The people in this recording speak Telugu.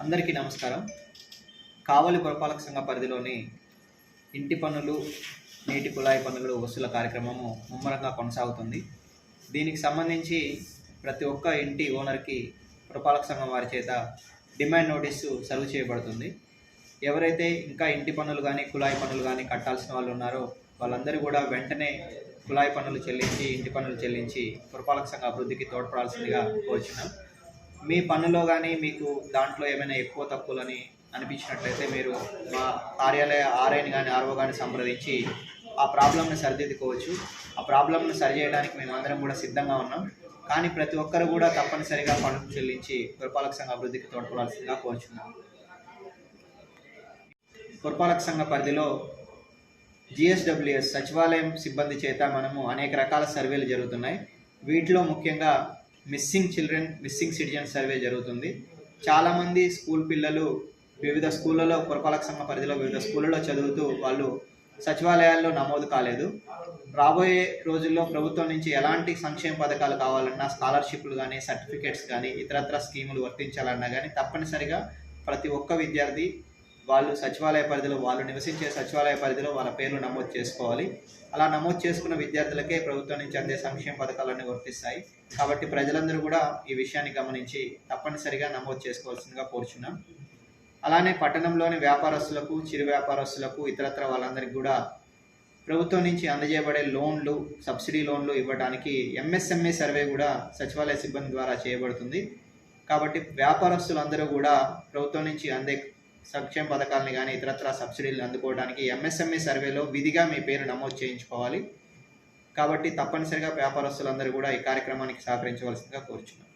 అందరికీ నమస్కారం. కావలి పురపాలక సంఘ పరిధిలోని ఇంటి పన్నులు, నీటి కుళాయి పన్నులు వసూల కార్యక్రమము ముమ్మరంగా కొనసాగుతుంది. దీనికి సంబంధించి ప్రతి ఒక్క ఇంటి ఓనర్కి పురపాలక సంఘం వారి చేత డిమాండ్ నోటీసు సర్వ్ చేయబడుతుంది. ఎవరైతే ఇంకా ఇంటి పన్నులు కానీ కుళాయి పన్నులు కానీ కట్టాల్సిన వాళ్ళు ఉన్నారో వాళ్ళందరూ కూడా వెంటనే కుళాయి పన్నులు చెల్లించి, ఇంటి పన్నులు చెల్లించి పురపాలక సంఘ అభివృద్ధికి తోడ్పడాల్సిందిగా కోరుచున్నాం. మీ పన్నులో కానీ మీకు దాంట్లో ఏమైనా ఎక్కువ తక్కువలని అనిపించినట్లయితే మీరు మా కార్యాలయ ఆర్ఐని కానీ ఆర్ఓ కానీ సంప్రదించి ఆ ప్రాబ్లంని సరిదిద్దుకోవచ్చు. ఆ ప్రాబ్లంను సరిచేయడానికి మేము అందరం కూడా సిద్ధంగా ఉన్నాం. కానీ ప్రతి ఒక్కరు కూడా తప్పనిసరిగా పన్నులు చెల్లించి పురపాలక సంఘ అభివృద్ధికి తోడ్పడాల్సిందిగా కోరుచున్నాం. పురపాలక సంఘ పరిధిలో GSWS సచివాలయం సిబ్బంది చేత మనము అనేక రకాల సర్వేలు జరుగుతున్నాయి. వీటిలో ముఖ్యంగా missing children, missing citizen survey జరుగుతుంది. చాలామంది స్కూల్ పిల్లలు వివిధ స్కూళ్ళలో, పురపాలక సంఘ పరిధిలో వివిధ స్కూళ్ళలో చదువుతూ వాళ్ళు సచివాలయాల్లో నమోదు కాలేదు. రాబోయే రోజుల్లో ప్రభుత్వం నుంచి ఎలాంటి సంక్షేమ పథకాలు కావాలన్నా, స్కాలర్షిప్లు కానీ, సర్టిఫికేట్స్ కానీ, ఇతరత్ర స్కీములు వర్తించాలన్నా కానీ తప్పనిసరిగా ప్రతి ఒక్క విద్యార్థి వాళ్ళు సచివాలయ పరిధిలో, వాళ్ళు నివసించే సచివాలయ పరిధిలో వాళ్ళ పేర్లు నమోదు చేసుకోవాలి. అలా నమోదు చేసుకున్న విద్యార్థులకే ప్రభుత్వం నుంచి అందే సంక్షేమ పథకాలన్నీ వర్తిస్తాయి. కాబట్టి ప్రజలందరూ కూడా ఈ విషయాన్ని గమనించి తప్పనిసరిగా నమోదు చేసుకోవాల్సిందిగా కోరుచున్నాం. అలానే పట్టణంలోని వ్యాపారస్తులకు, చిరు వ్యాపారస్తులకు, ఇతరత్ర వాళ్ళందరికీ కూడా ప్రభుత్వం నుంచి అందజేయబడే లోన్లు, సబ్సిడీ లోన్లు ఇవ్వడానికి MSME సర్వే కూడా సచివాలయ సిబ్బంది ద్వారా చేయబడుతుంది. కాబట్టి వ్యాపారస్తులందరూ కూడా ప్రభుత్వం నుంచి అందే సంక్షేమ పథకాలని కానీ, ఇతరత్ర సబ్సిడీలు అందుకోవడానికి MSME సర్వేలో విధిగా మీ పేరు నమోదు చేయించుకోవాలి. కాబట్టి తప్పనిసరిగా వ్యాపారస్తులందరూ కూడా ఈ కార్యక్రమానికి సహకరించవలసిందిగా కోరుచున్నాం.